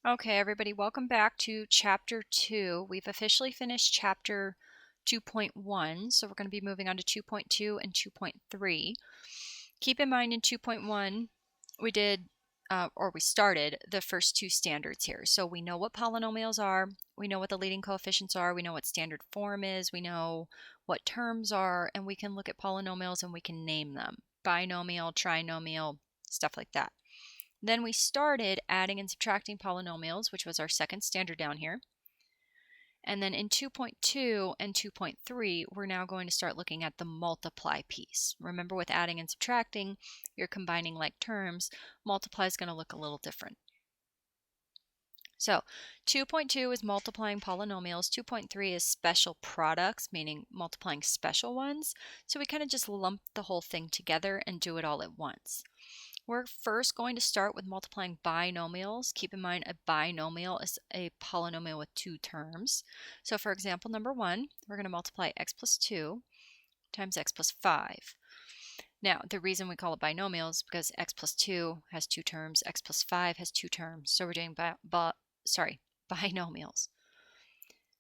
Okay, everybody, welcome back to Chapter 2. We've officially finished Chapter 2.1, so we're going to be moving on to 2.2 and 2.3. Keep in mind in 2.1, we started the first two standards here. So we know what polynomials are, we know what the leading coefficients are, we know what standard form is, we know what terms are, and we can look at polynomials and we can name them. Binomial, trinomial, stuff like that. Then we started adding and subtracting polynomials, which was our second standard down here. And then in 2.2 and 2.3, we're now going to start looking at the multiply piece. Remember, with adding and subtracting, you're combining like terms. Multiply is going to look a little different. So 2.2 is multiplying polynomials. 2.3 is special products, meaning multiplying special ones. So we kind of just lump the whole thing together and do it all at once. We're first going to start with multiplying binomials. Keep in mind a binomial is a polynomial with two terms. So for example, number 1, we're going to multiply x plus 2 times x plus 5. Now, the reason we call it binomial is because x plus 2 has two terms, x plus 5 has two terms. So we're doing binomials.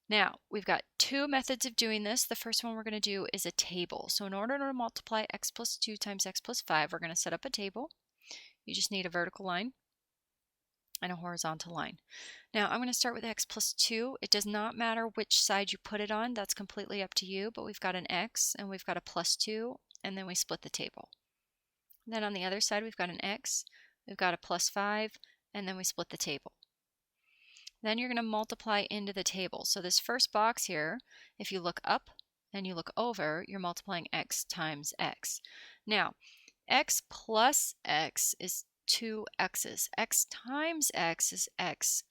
Now, we've got two methods of doing this. The first one we're going to do is a table. So in order to multiply x plus 2 times x plus 5, we're going to set up a table. You just need a vertical line and a horizontal line. Now I'm going to start with x plus 2. It does not matter which side you put it on. That's completely up to you, but we've got an x and we've got a plus 2, and then we split the table. Then on the other side we've got an x, we've got a plus 5, and then we split the table. Then you're going to multiply into the table. So this first box here, if you look up and you look over, you're multiplying x times x. Now, x plus x is 2x's. X times x is x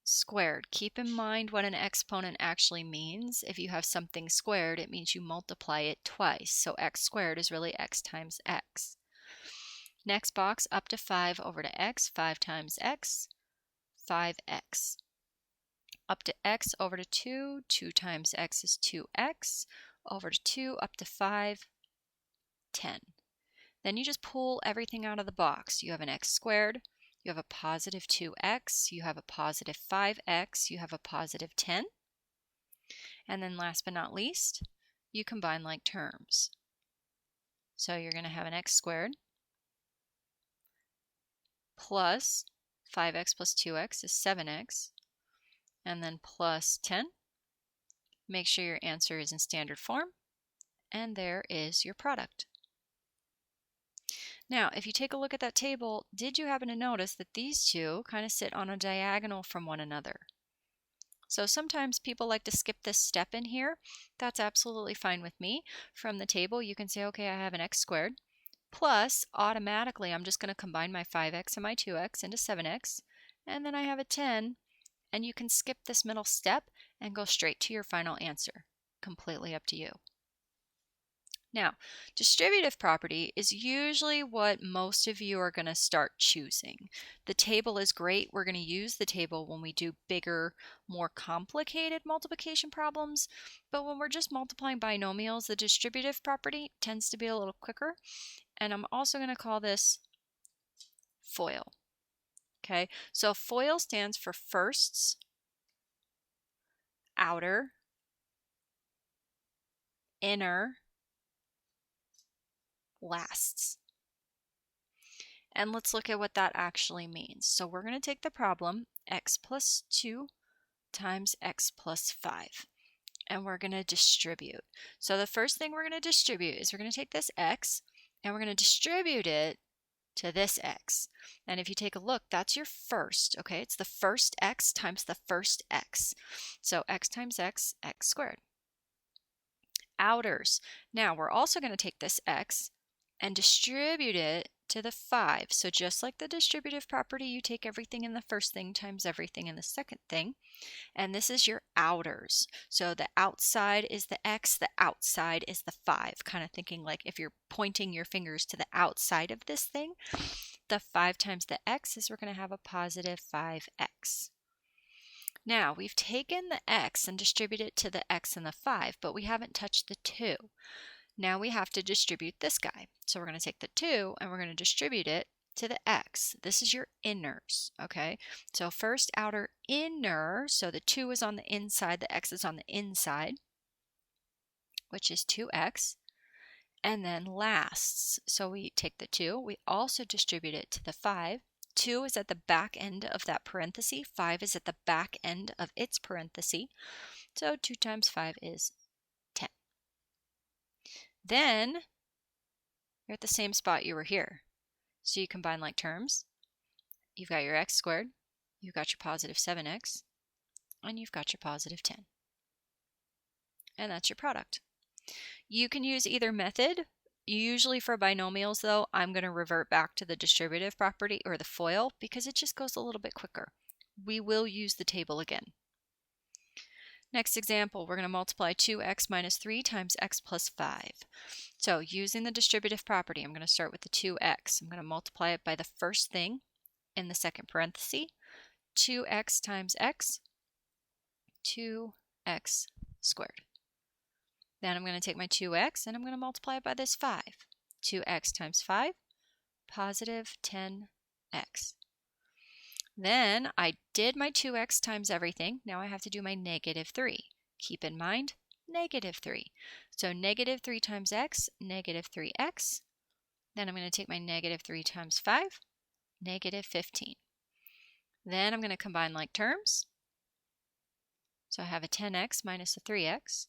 squared. Keep in mind what an exponent actually means. If you have something squared, it means you multiply it twice. So x squared is really x times x. Next box, up to 5 over to x, 5 times x, 5x. Up to x over to 2, 2 times x is 2x, over to 2, up to 5, 10. Then you just pull everything out of the box. You have an x squared, you have a positive 2x, you have a positive 5x, you have a positive 10. And then last but not least, you combine like terms. So you're going to have an x squared plus 5x plus 2x is 7x, and then plus 10. Make sure your answer is in standard form, and there is your product. Now, if you take a look at that table, did you happen to notice that these two kind of sit on a diagonal from one another? So sometimes people like to skip this step in here. That's absolutely fine with me. From the table, you can say, okay, I have an x squared, plus automatically I'm just going to combine my 5x and my 2x into 7x, and then I have a 10, and you can skip this middle step and go straight to your final answer. Completely up to you. Now, distributive property is usually what most of you are going to start choosing. The table is great. We're going to use the table when we do bigger, more complicated multiplication problems, but when we're just multiplying binomials, the distributive property tends to be a little quicker, and I'm also going to call this FOIL. Okay, so FOIL stands for firsts, outer, inner, lasts. And let's look at what that actually means. So we're going to take the problem x plus 2 times x plus 5, and we're going to distribute. So the first thing we're going to distribute is we're going to take this x and we're going to distribute it to this x. And if you take a look, that's your first, okay? It's the first x times the first x. So x times x, x squared. Outers. Now we're also going to take this x and distribute it to the 5. So just like the distributive property, you take everything in the first thing times everything in the second thing. And this is your outers. So the outside is the x, the outside is the 5. Kind of thinking like if you're pointing your fingers to the outside of this thing, the 5 times the x is we're going to have a positive 5x. Now, we've taken the x and distributed it to the x and the 5, but we haven't touched the 2. Now we have to distribute this guy. So we're going to take the 2 and we're going to distribute it to the x. This is your inners, okay? So first outer inner, so the 2 is on the inside, the x is on the inside, which is 2x. And then lasts, so we take the 2, we also distribute it to the 5. 2 is at the back end of that parenthesis, 5 is at the back end of its parenthesis, so 2 times 5 is 10. Then you're at the same spot you were here. So you combine like terms. You've got your x squared, you've got your positive 7x, and you've got your positive 10. And that's your product. You can use either method. Usually for binomials, though, I'm going to revert back to the distributive property or the FOIL because it just goes a little bit quicker. We will use the table again. Next example, we're going to multiply 2x minus 3 times x plus 5. So using the distributive property, I'm going to start with the 2x. I'm going to multiply it by the first thing in the second parenthesis, 2x times x, 2x squared. Then I'm going to take my 2x and I'm going to multiply it by this 5. 2x times 5, positive 10x. Then I did my 2x times everything. Now I have to do my negative 3. Keep in mind, negative 3. So negative 3 times x, negative 3x. Then I'm going to take my negative 3 times 5, negative 15. Then I'm going to combine like terms. So I have a 10x minus a 3x,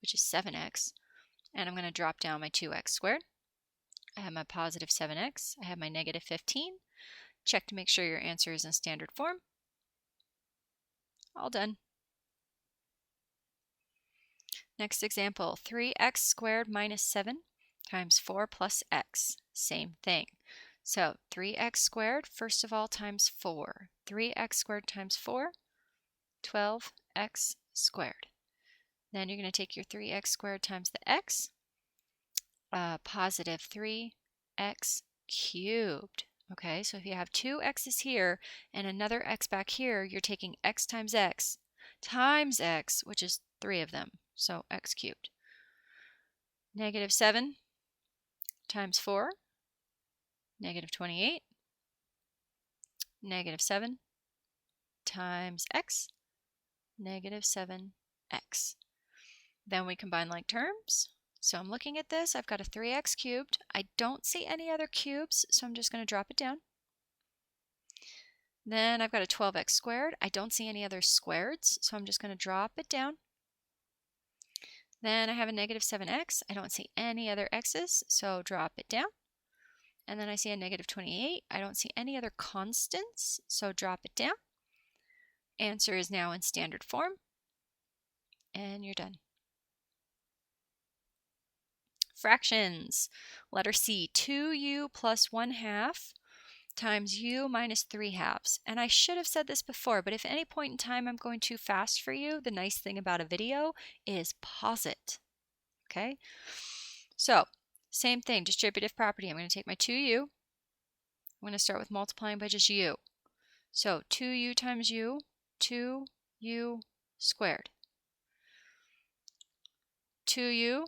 which is 7x. And I'm going to drop down my 2x squared. I have my positive 7x. I have my negative 15. Check to make sure your answer is in standard form. All done. Next example, 3x squared minus 7 times 4 plus x. Same thing. So 3x squared, first of all, times 4. 3x squared times 4, 12x squared. Then you're going to take your 3x squared times the x, positive 3x cubed. Okay, so if you have 2 x's here and another x back here, you're taking x, times x, which is 3 of them, so x cubed. Negative 7 times 4, negative 28. Negative 7 times x, negative 7x. Then we combine like terms. So I'm looking at this, I've got a 3x cubed. I don't see any other cubes, so I'm just going to drop it down. Then I've got a 12x squared. I don't see any other squareds, so I'm just going to drop it down. Then I have a negative 7x. I don't see any other x's, so drop it down. And then I see a negative 28. I don't see any other constants, so drop it down. Answer is now in standard form, and you're done. Fractions. Letter C, 2u plus 1/2 times u minus 3/2. And I should have said this before, but if at any point in time I'm going too fast for you, the nice thing about a video is pause it. Okay? So, same thing, distributive property. I'm going to take my 2u. I'm going to start with multiplying by just u. So 2u times u, 2u squared. 2u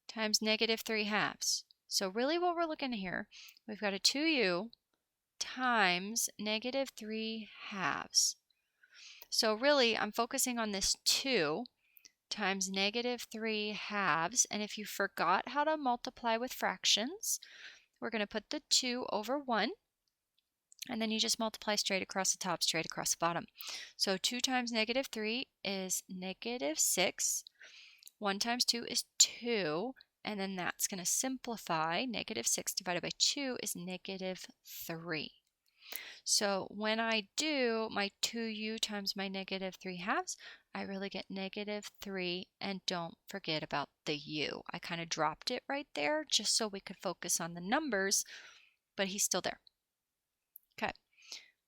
times negative 3/2. So really what we're looking at here, we've got a 2u times negative 3/2. So really I'm focusing on this 2 times negative 3/2. And if you forgot how to multiply with fractions, we're going to put the 2 over 1. And then you just multiply straight across the top, straight across the bottom. So 2 times negative 3 is negative 6. 1 times 2 is 2, and then that's going to simplify. Negative 6 divided by 2 is negative 3. So when I do my 2u times my negative 3/2, I really get negative 3, and don't forget about the u. I kind of dropped it right there just so we could focus on the numbers, but he's still there. Okay,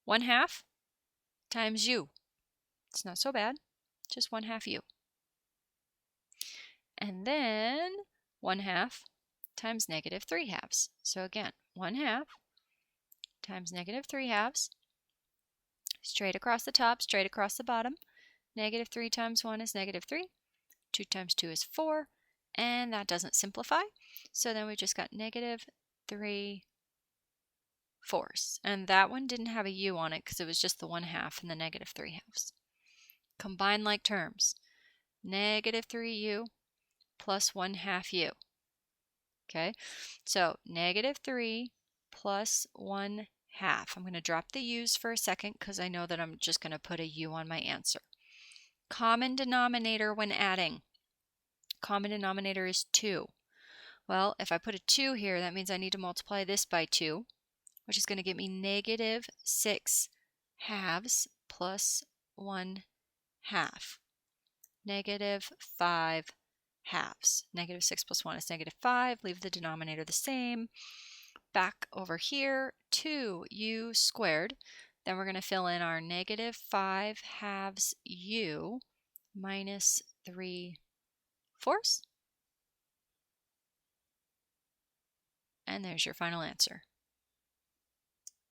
1/2 times u. It's not so bad, just 1/2 u. And then 1/2 times negative 3/2. So again, 1/2 times negative 3/2. Straight across the top, straight across the bottom. Negative 3 times 1 is negative 3. 2 times 2 is 4. And that doesn't simplify. So then we just got negative 3 fourths. And that one didn't have a u on it because it was just the 1/2 and the -3/2. Combine like terms. -3u plus 1/2 u. Okay, so -3 plus 1/2. I'm going to drop the u's for a second because I know that I'm just going to put a u on my answer. Common denominator when adding. Common denominator is 2. Well, if I put a 2 here, that means I need to multiply this by 2, which is going to give me -6 halves plus 1/2. -5 halves. -6 plus 1 is -5. Leave the denominator the same. Back over here, 2u squared. Then we're going to fill in our -5 halves u minus 3/4. And there's your final answer.